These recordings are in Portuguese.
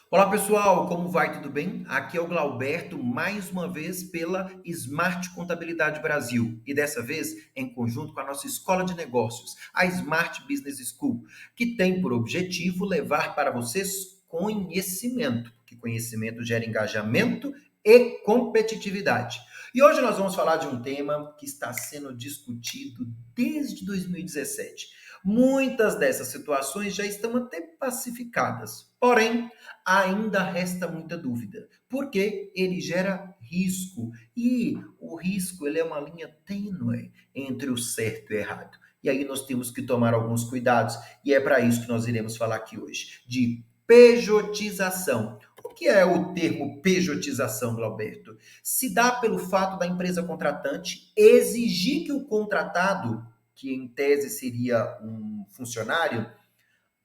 Olá pessoal, como vai? Tudo bem? Aqui é o Glauberto, mais uma vez pela Smart Contabilidade Brasil e dessa vez em conjunto com a nossa escola de negócios, a Smart Business School, que tem por objetivo levar para vocês conhecimento, que conhecimento gera engajamento e competitividade. E hoje nós vamos falar de um tema que está sendo discutido desde 2017. Muitas dessas situações já estão até pacificadas, porém ainda resta muita dúvida, porque ele gera risco e o risco ele é uma linha tênue entre o certo e o errado. E aí nós temos que tomar alguns cuidados e é para isso que nós iremos falar aqui hoje, de pejotização. O que é o termo pejotização, Glauberto? Se dá pelo fato da empresa contratante exigir que o contratado, que em tese seria um funcionário,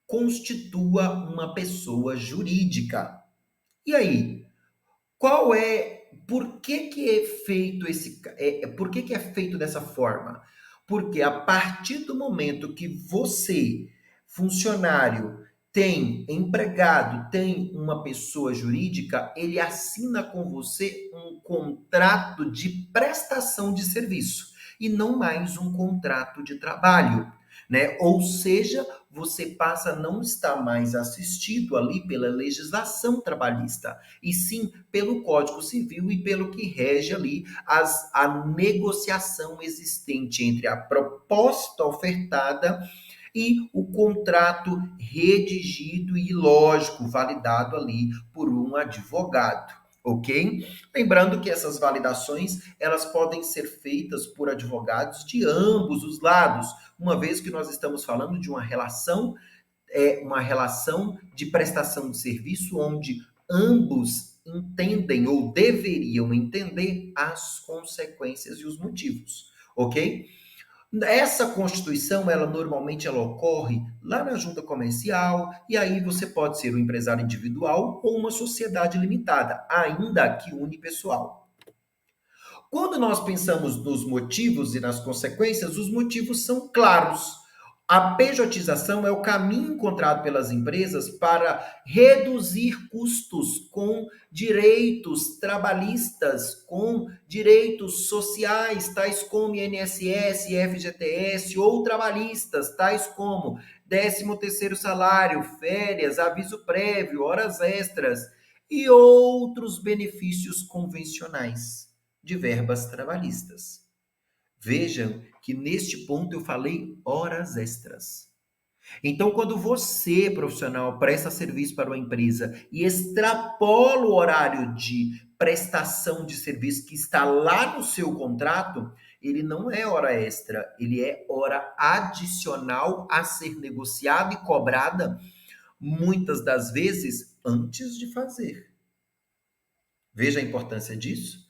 constitua uma pessoa jurídica. E aí, qual é, por que é feito por que é feito dessa forma? Porque a partir do momento que você, funcionário, tem empregado, tem uma pessoa jurídica, ele assina com você um contrato de prestação de serviço e não mais um contrato de trabalho, né? Ou seja, você passa a não estar mais assistido ali pela legislação trabalhista, e sim pelo Código Civil e pelo que rege ali a negociação existente entre a proposta ofertada e o contrato redigido e, lógico, validado ali por um advogado. Ok? Lembrando que essas validações elas podem ser feitas por advogados de ambos os lados, uma vez que nós estamos falando de uma relação de prestação de serviço onde ambos entendem ou deveriam entender as consequências e os motivos, ok? Essa constituição, ela ocorre lá na junta comercial, e aí você pode ser um empresário individual ou uma sociedade limitada, ainda que unipessoal. Quando nós pensamos nos motivos e nas consequências, os motivos são claros. A pejotização é o caminho encontrado pelas empresas para reduzir custos com direitos trabalhistas, com direitos sociais, tais como INSS, FGTS, ou trabalhistas, tais como 13º salário, férias, aviso prévio, horas extras e outros benefícios convencionais de verbas trabalhistas. Vejam que neste ponto eu falei horas extras. Então, quando você, profissional, presta serviço para uma empresa e extrapola o horário de prestação de serviço que está lá no seu contrato, ele não é hora extra, ele é hora adicional a ser negociada e cobrada, muitas das vezes, antes de fazer. Veja a importância disso.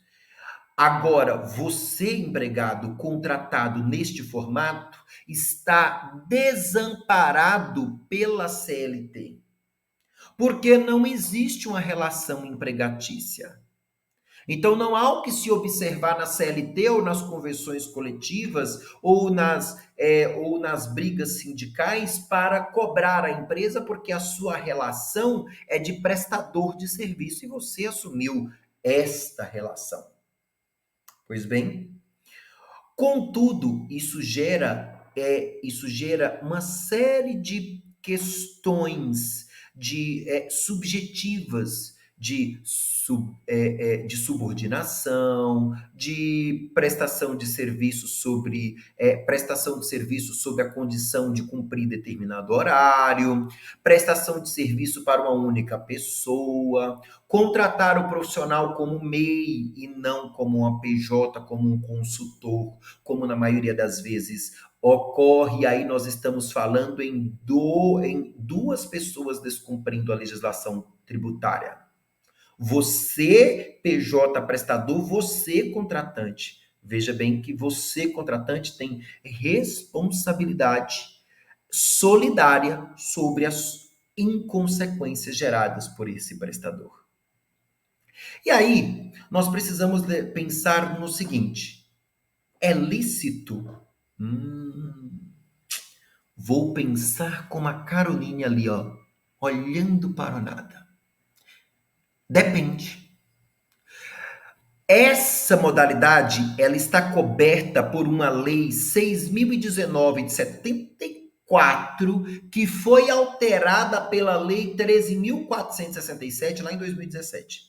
Agora, você, empregado contratado neste formato, está desamparado pela CLT, porque não existe uma relação empregatícia. Então, não há o que se observar na CLT ou nas convenções coletivas ou nas brigas sindicais para cobrar a empresa, porque a sua relação é de prestador de serviço e você assumiu esta relação. Pois bem, contudo, isso gera uma série de questões subjetivas de subordinação, de prestação de serviço sob a condição de cumprir determinado horário, prestação de serviço para uma única pessoa, contratar o profissional como MEI e não como uma PJ, como um consultor, como na maioria das vezes ocorre. Aí nós estamos falando em duas pessoas descumprindo a legislação tributária. Você, PJ prestador, você, contratante. Veja bem que você, contratante, tem responsabilidade solidária sobre as inconsequências geradas por esse prestador. E aí, nós precisamos pensar no seguinte: é lícito? Vou pensar como a Caroline ali, ó, olhando para o nada. Depende. Essa modalidade, ela está coberta por uma lei 6.019 de 74, que foi alterada pela lei 13.467 lá em 2017.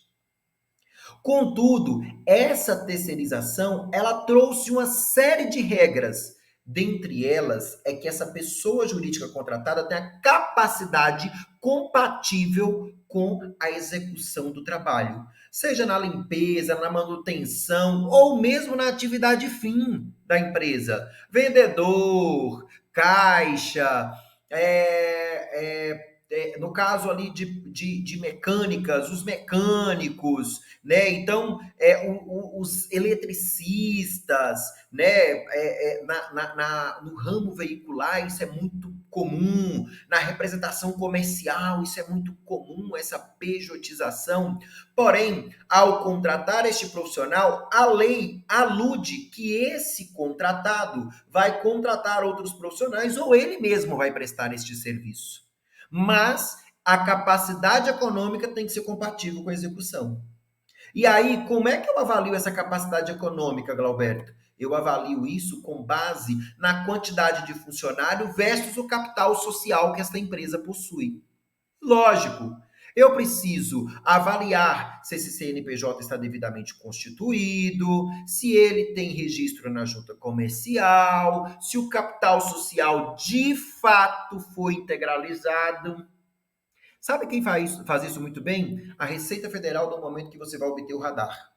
Contudo, essa terceirização, ela trouxe uma série de regras. Dentre elas, é que essa pessoa jurídica contratada tem a capacidade compatível com a execução do trabalho, seja na limpeza, na manutenção ou mesmo na atividade fim da empresa. Vendedor, caixa, no caso ali de mecânicas, os mecânicos, né? Então, os eletricistas, né? No ramo veicular, isso é muito comum. Na representação comercial, isso é muito comum, essa pejotização. Porém, ao contratar este profissional, a lei alude que esse contratado vai contratar outros profissionais ou ele mesmo vai prestar este serviço. Mas a capacidade econômica tem que ser compatível com a execução. E aí, como é que eu avalio essa capacidade econômica, Glauberto? Eu avalio isso com base na quantidade de funcionário versus o capital social que esta empresa possui. Lógico, eu preciso avaliar se esse CNPJ está devidamente constituído, se ele tem registro na junta comercial, se o capital social de fato foi integralizado. Sabe quem faz isso muito bem? A Receita Federal, no momento que você vai obter o radar.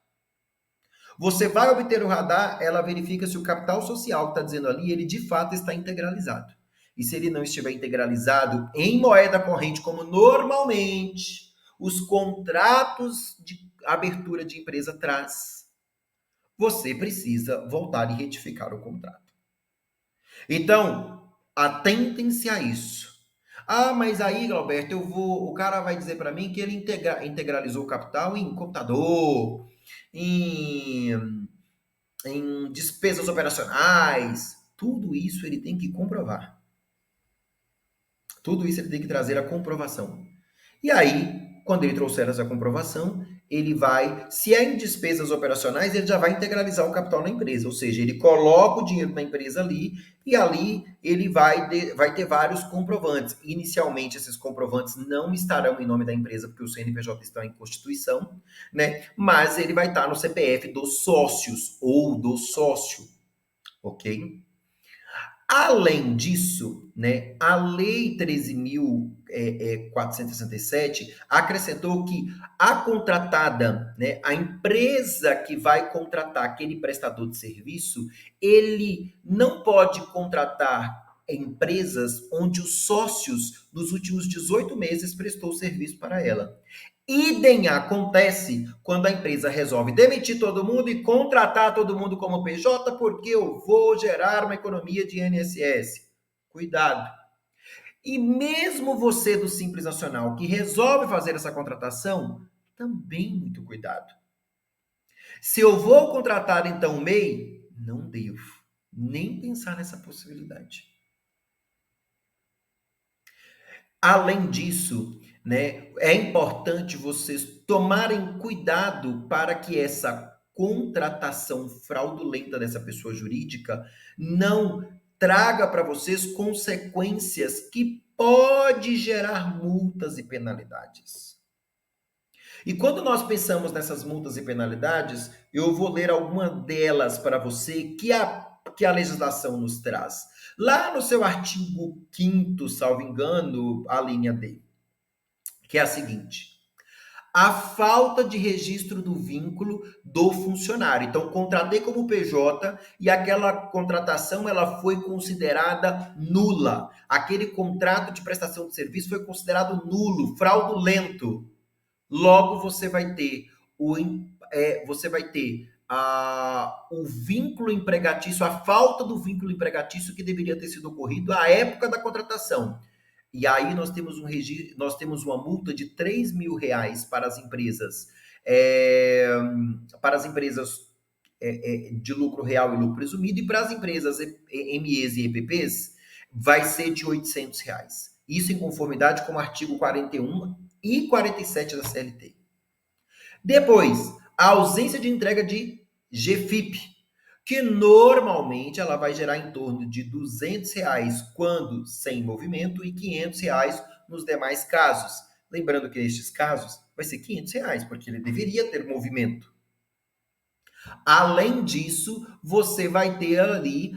Você vai obter o radar, ela verifica se o capital social que está dizendo ali, ele de fato está integralizado. E se ele não estiver integralizado em moeda corrente, como normalmente os contratos de abertura de empresa traz, você precisa voltar e retificar o contrato. Então, atentem-se a isso. Ah, mas aí, Alberto, o cara vai dizer para mim que ele integralizou o capital em computador, em despesas operacionais. Tudo isso ele tem que comprovar. Tudo isso ele tem que trazer a comprovação. E aí, quando ele trouxer essa comprovação, ele vai, se é em despesas operacionais, ele já vai integralizar o capital na empresa, ou seja, ele coloca o dinheiro na empresa ali e ali ele vai ter vários comprovantes. Inicialmente, esses comprovantes não estarão em nome da empresa, porque o CNPJ está em constituição, né? Mas ele vai estar no CPF dos sócios ou do sócio, ok? Além disso, né, a Lei 13.467 acrescentou que a contratada, né, a empresa que vai contratar aquele prestador de serviço, ele não pode contratar empresas onde os sócios nos últimos 18 meses prestou serviço para ela. Idem acontece quando a empresa resolve demitir todo mundo e contratar todo mundo como PJ, porque eu vou gerar uma economia de INSS. Cuidado. E mesmo você do Simples Nacional que resolve fazer essa contratação, também muito cuidado. Se eu vou contratar então o MEI, não devo nem pensar nessa possibilidade. Além disso, né, é importante vocês tomarem cuidado para que essa contratação fraudulenta dessa pessoa jurídica não traga para vocês consequências que pode gerar multas e penalidades. E quando nós pensamos nessas multas e penalidades, eu vou ler alguma delas para você que a legislação nos traz. Lá no seu artigo 5º, salvo engano, a linha D, que é a seguinte: a falta de registro do vínculo do funcionário. Então, contratei como PJ e aquela contratação ela foi considerada nula. Aquele contrato de prestação de serviço foi considerado nulo, fraudulento. Logo, você vai ter o vínculo empregatício, a falta do vínculo empregatício que deveria ter sido ocorrido à época da contratação. E aí nós temos uma multa de R$ 3.000 para as empresas de lucro real e lucro presumido, e para as empresas MEs e EPPs vai ser de R$ 800. Isso em conformidade com o artigo 41 e 47 da CLT. Depois, a ausência de entrega de GFIP, que normalmente ela vai gerar em torno de R$ 200 quando sem movimento e R$ 500 nos demais casos. Lembrando que nestes casos vai ser R$ 500, porque ele deveria ter movimento. Além disso, você vai ter ali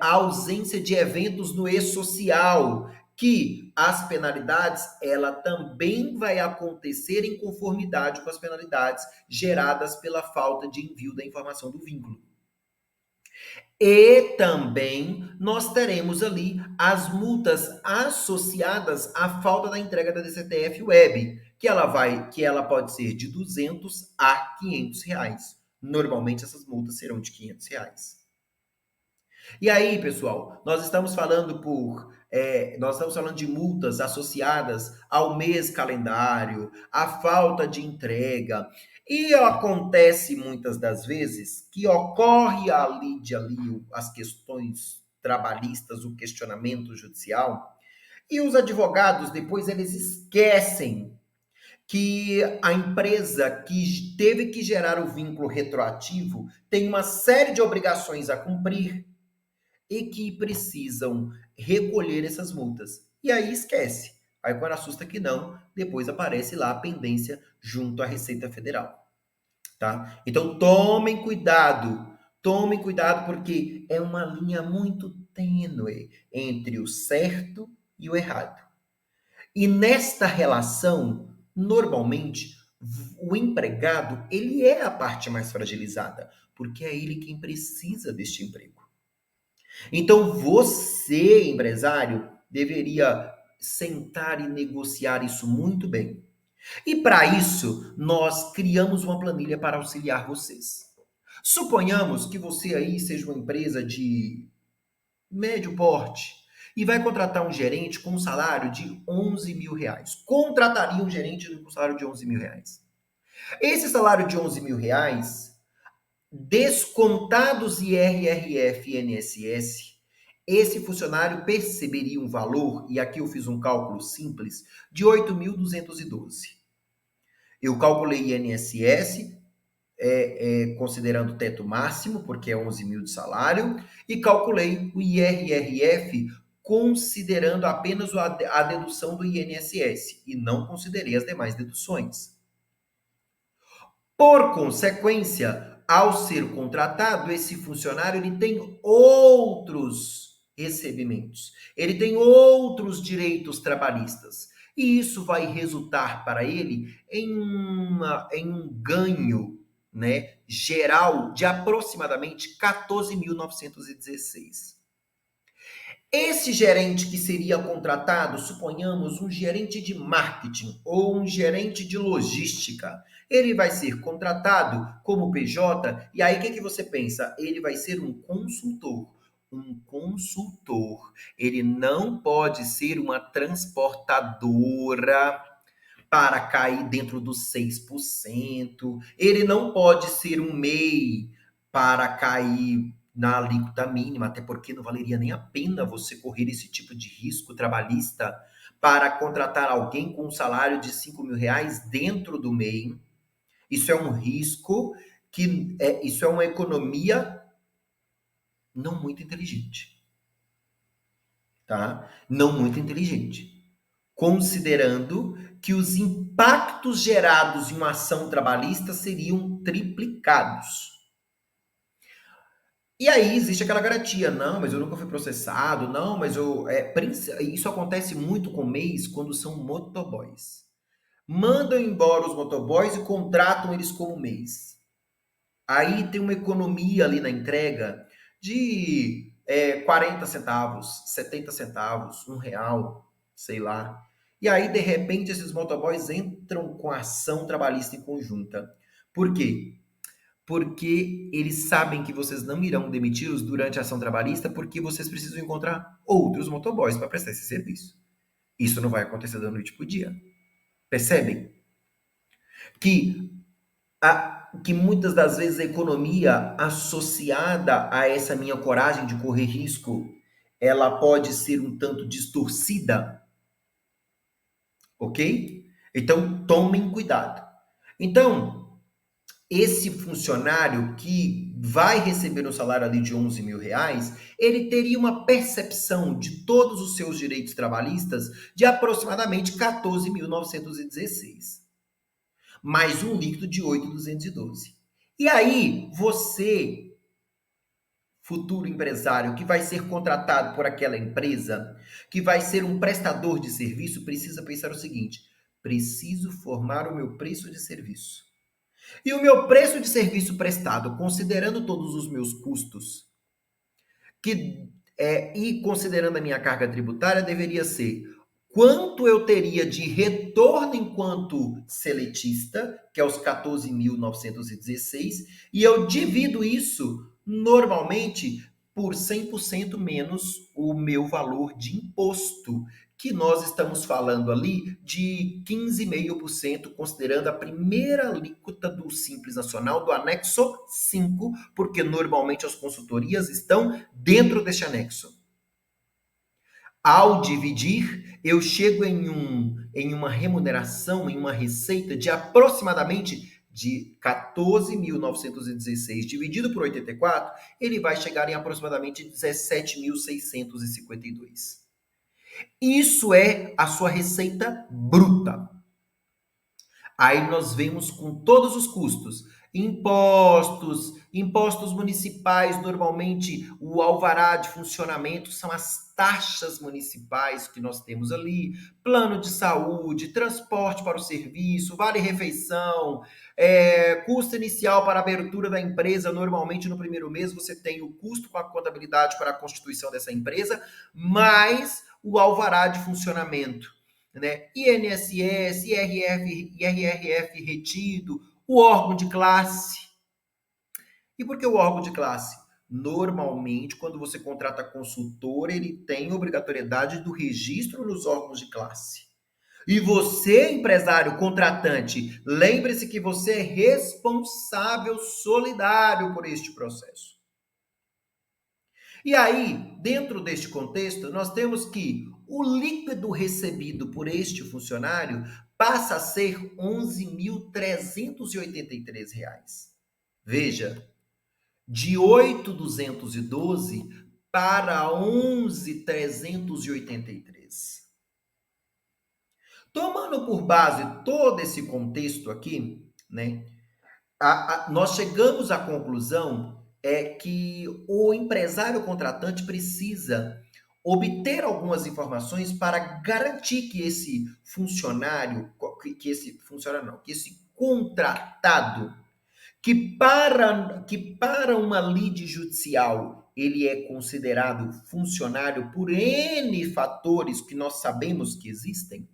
a ausência de eventos no e-social, que as penalidades, ela também vai acontecer em conformidade com as penalidades geradas pela falta de envio da informação do vínculo. E também nós teremos ali as multas associadas à falta da entrega da DCTF Web, que ela pode ser de R$ 200 a R$ 500. Normalmente essas multas serão de R$ 500. E aí, pessoal, nós estamos falando de multas associadas ao mês calendário, à falta de entrega. E acontece muitas das vezes que ocorre ali as questões trabalhistas, o questionamento judicial, e os advogados depois eles esquecem que a empresa que teve que gerar o vínculo retroativo tem uma série de obrigações a cumprir e que precisam recolher essas multas. E aí esquece. Aí quando assusta que não, depois aparece lá a pendência junto à Receita Federal, tá? Então tomem cuidado porque é uma linha muito tênue entre o certo e o errado. E nesta relação, normalmente, o empregado, ele é a parte mais fragilizada, porque é ele quem precisa deste emprego. Então, você, empresário, deveria sentar e negociar isso muito bem. E para isso, nós criamos uma planilha para auxiliar vocês. Suponhamos que você aí seja uma empresa de médio porte e vai contratar um gerente com um salário de R$ 11.000. Contrataria um gerente com um salário de R$ 11.000. Esse salário de R$ 11.000, descontados IRRF e INSS, esse funcionário perceberia um valor, e aqui eu fiz um cálculo simples, de 8.212. Eu calculei INSS, considerando o teto máximo, porque é 11 mil de salário, e calculei o IRRF considerando apenas a dedução do INSS, e não considerei as demais deduções. Por consequência, ao ser contratado, esse funcionário ele tem outros recebimentos, ele tem outros direitos trabalhistas. E isso vai resultar para ele em um ganho, né, geral de aproximadamente 14.916. Esse gerente que seria contratado, suponhamos um gerente de marketing ou um gerente de logística, ele vai ser contratado como PJ, e aí o que você pensa? Ele vai ser um consultor. Um consultor, ele não pode ser uma transportadora para cair dentro dos 6%, ele não pode ser um MEI para cair na alíquota mínima, até porque não valeria nem a pena você correr esse tipo de risco trabalhista para contratar alguém com um salário de R$ 5.000 dentro do MEI. Isso é um risco isso é uma economia não muito inteligente, tá? Não muito inteligente. Considerando que os impactos gerados em uma ação trabalhista seriam triplicados. E aí existe aquela garantia, não, mas eu nunca fui processado, não, mas isso acontece muito com MEIs quando são motoboys. Mandam embora os motoboys e contratam eles como MEIs. Aí tem uma economia ali na entrega de 40 centavos, 70 centavos, R$ 1, sei lá. E aí, de repente, esses motoboys entram com ação trabalhista em conjunta. Por quê? Porque eles sabem que vocês não irão demiti-los durante a ação trabalhista porque vocês precisam encontrar outros motoboys para prestar esse serviço. Isso não vai acontecer da noite para o dia. Percebem? Que muitas das vezes a economia associada a essa minha coragem de correr risco, ela pode ser um tanto distorcida, ok? Então, tomem cuidado. Então, esse funcionário que vai receber um salário ali de 11 mil reais, ele teria uma percepção de todos os seus direitos trabalhistas de aproximadamente 14.916, mais um líquido de 8.212. E aí, você, futuro empresário que vai ser contratado por aquela empresa, que vai ser um prestador de serviço, precisa pensar o seguinte: preciso formar o meu preço de serviço. E o meu preço de serviço prestado, considerando todos os meus custos, e considerando a minha carga tributária, deveria ser quanto eu teria de retorno enquanto seletista, que é os 14.916, e eu divido isso normalmente por 100% menos o meu valor de imposto, que nós estamos falando ali de 15,5%, considerando a primeira alíquota do Simples Nacional, do anexo 5, porque normalmente as consultorias estão dentro deste anexo. Ao dividir, eu chego em uma remuneração, em uma receita de aproximadamente de 14.916 dividido por 84, ele vai chegar em aproximadamente 17.652. Isso é a sua receita bruta. Aí nós vemos com todos os custos, impostos municipais, normalmente o alvará de funcionamento são as taxas municipais que nós temos ali, plano de saúde, transporte para o serviço, vale-refeição, custo inicial para a abertura da empresa, normalmente no primeiro mês você tem o custo com a contabilidade para a constituição dessa empresa, mais o alvará de funcionamento, né? INSS, IRRF retido, o órgão de classe. E por que o órgão de classe? Normalmente, quando você contrata consultor, ele tem obrigatoriedade do registro nos órgãos de classe. E você, empresário contratante, lembre-se que você é responsável solidário por este processo. E aí, dentro deste contexto, nós temos que o líquido recebido por este funcionário passa a ser R$ 11.383. Veja, de 8.212 para 11.383. Tomando por base todo esse contexto aqui, né, nós chegamos à conclusão que o empresário contratante precisa obter algumas informações para garantir que esse funcionário, que esse contratado, que para uma lide judicial ele é considerado funcionário por N fatores que nós sabemos que existem,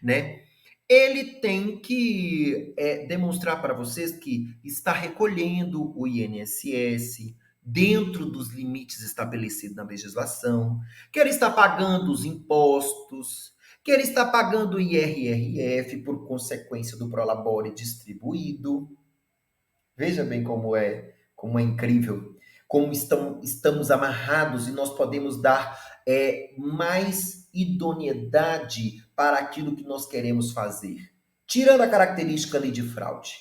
né? Ele tem que demonstrar para vocês que está recolhendo o INSS dentro dos limites estabelecidos na legislação, que ele está pagando os impostos, que ele está pagando o IRRF por consequência do Prolabore distribuído. Veja bem como é incrível, como estamos amarrados e nós podemos dar mais idoneidade para aquilo que nós queremos fazer, tirando a característica ali de fraude.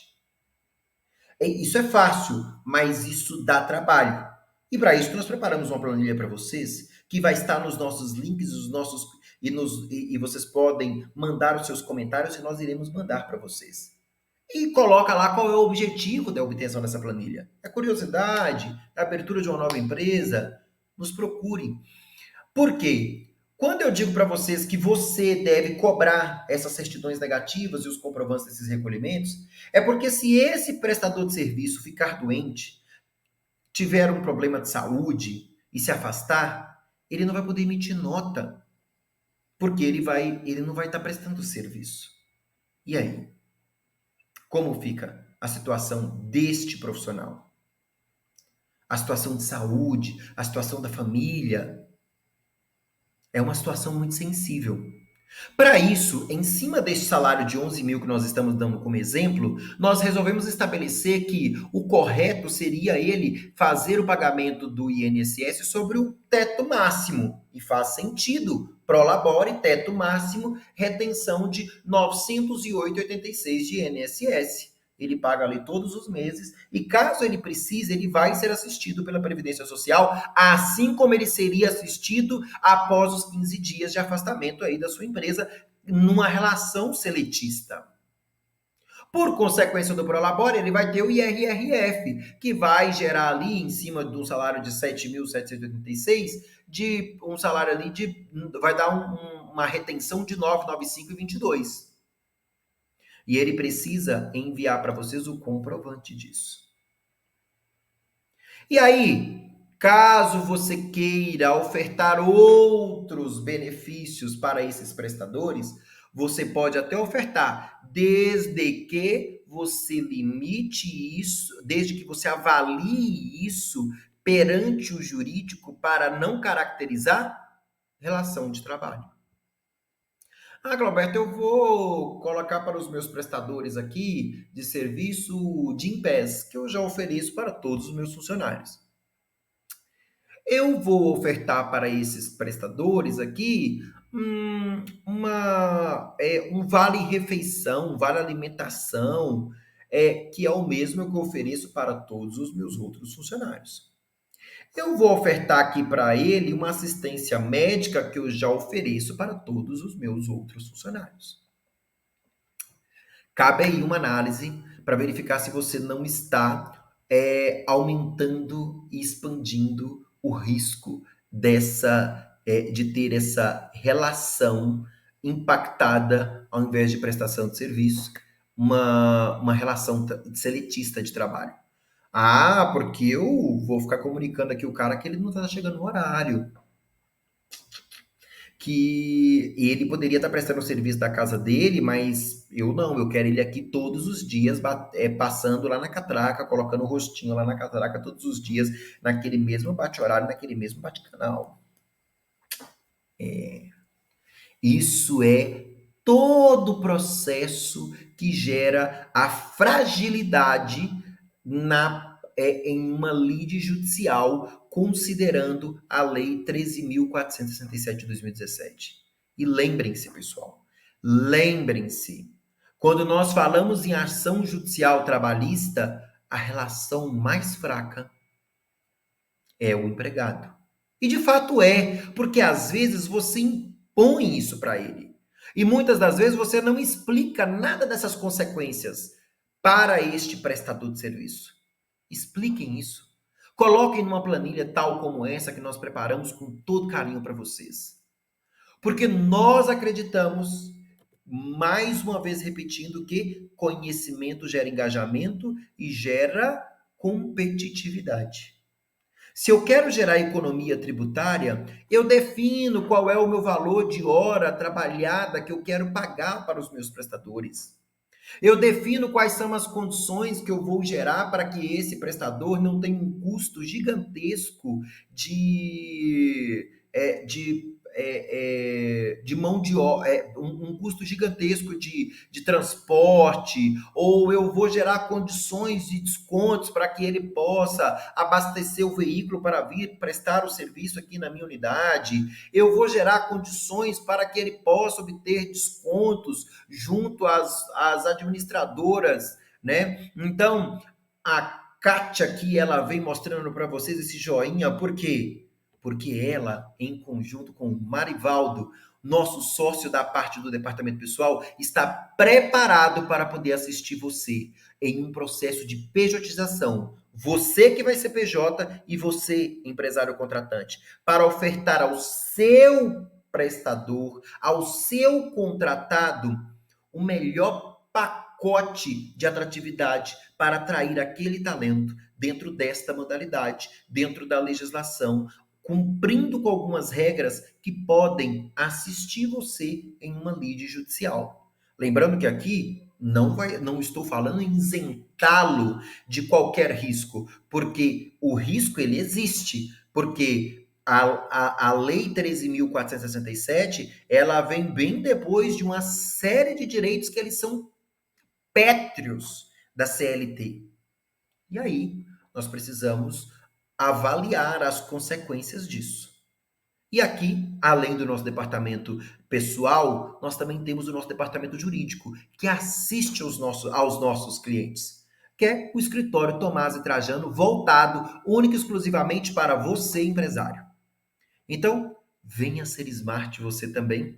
Isso é fácil, mas isso dá trabalho. E para isso nós preparamos uma planilha para vocês, que vai estar nos nossos links, e vocês podem mandar os seus comentários e nós iremos mandar para vocês. E coloca lá qual é o objetivo da obtenção dessa planilha. É curiosidade, é a abertura de uma nova empresa? Nos procurem. Por quê? Quando eu digo para vocês que você deve cobrar essas certidões negativas e os comprovantes desses recolhimentos, é porque se esse prestador de serviço ficar doente, tiver um problema de saúde e se afastar, ele não vai poder emitir nota, porque ele não vai estar prestando serviço. E aí? Como fica a situação deste profissional? A situação de saúde, a situação da família. É uma situação muito sensível. Para isso, em cima deste salário de 11 mil que nós estamos dando como exemplo, nós resolvemos estabelecer que o correto seria ele fazer o pagamento do INSS sobre o teto máximo. E faz sentido. Prolabore, teto máximo, retenção de 908,86 de INSS. ele paga ali todos os meses, e caso ele precise, ele vai ser assistido pela Previdência Social, assim como ele seria assistido após os 15 dias de afastamento aí da sua empresa, numa relação seletista. Por consequência do Prolabore, ele vai ter o IRRF, que vai gerar ali, em cima de um salário de 7.786, de um salário ali vai dar uma retenção de 995,22. E ele precisa enviar para vocês o comprovante disso. E aí, caso você queira ofertar outros benefícios para esses prestadores, você pode até ofertar, desde que você limite isso, desde que você avalie isso perante o jurídico para não caracterizar relação de trabalho. Ah, Glauberto, eu vou colocar para os meus prestadores aqui de serviço o Gympass, que eu já ofereço para todos os meus funcionários. Eu vou ofertar para esses prestadores aqui um vale-refeição, um vale-alimentação, que é o mesmo que eu ofereço para todos os meus outros funcionários. Eu vou ofertar aqui para ele uma assistência médica que eu já ofereço para todos os meus outros funcionários. Cabe aí uma análise para verificar se você não está aumentando e expandindo o risco de ter essa relação impactada, ao invés de prestação de serviço, uma relação seletista de trabalho. Ah, porque eu vou ficar comunicando aqui o cara que ele não está chegando no horário. Que ele poderia estar prestando o serviço da casa dele, mas eu não, eu quero ele aqui todos os dias, passando lá na catraca, colocando o rostinho lá na catraca todos os dias, naquele mesmo bate-horário, naquele mesmo bate-canal. Isso é todo o processo que gera a fragilidade em uma lide judicial, considerando a Lei 13.467 de 2017. E lembrem-se, pessoal, lembrem-se, quando nós falamos em ação judicial trabalhista, a relação mais fraca é o empregado. E de fato é, porque às vezes você impõe isso para ele. E muitas das vezes você não explica nada dessas consequências para este prestador de serviço. Expliquem isso. Coloquem numa planilha tal como essa que nós preparamos com todo carinho para vocês. Porque nós acreditamos, mais uma vez repetindo, que conhecimento gera engajamento e gera competitividade. Se eu quero gerar economia tributária, eu defino qual é o meu valor de hora trabalhada que eu quero pagar para os meus prestadores. Eu defino quais são as condições que eu vou gerar para que esse prestador não tenha um custo gigantesco de mão de obra, um custo gigantesco de transporte, ou eu vou gerar condições de descontos para que ele possa abastecer o veículo para vir prestar o serviço aqui na minha unidade, eu vou gerar condições para que ele possa obter descontos junto às administradoras, né? Então, a Kátia aqui, ela vem mostrando para vocês esse joinha, por quê? Porque ela, em conjunto com o Marivaldo, nosso sócio da parte do departamento pessoal, está preparado para poder assistir você em um processo de pejotização. Você que vai ser PJ e você, empresário contratante, para ofertar ao seu prestador, ao seu contratado, o melhor pacote de atratividade para atrair aquele talento dentro desta modalidade, dentro da legislação, cumprindo com algumas regras que podem assistir você em uma lide judicial. Lembrando que aqui não estou falando em isentá-lo de qualquer risco, porque o risco ele existe, porque a Lei 13.467, ela vem bem depois de uma série de direitos que eles são pétreos da CLT. E aí, nós precisamos avaliar as consequências disso. E aqui, além do nosso departamento pessoal, nós também temos o nosso departamento jurídico, que assiste aos nossos clientes, que é o escritório Tomás e Trajano, voltado única e exclusivamente para você, empresário. Então, venha ser smart você também.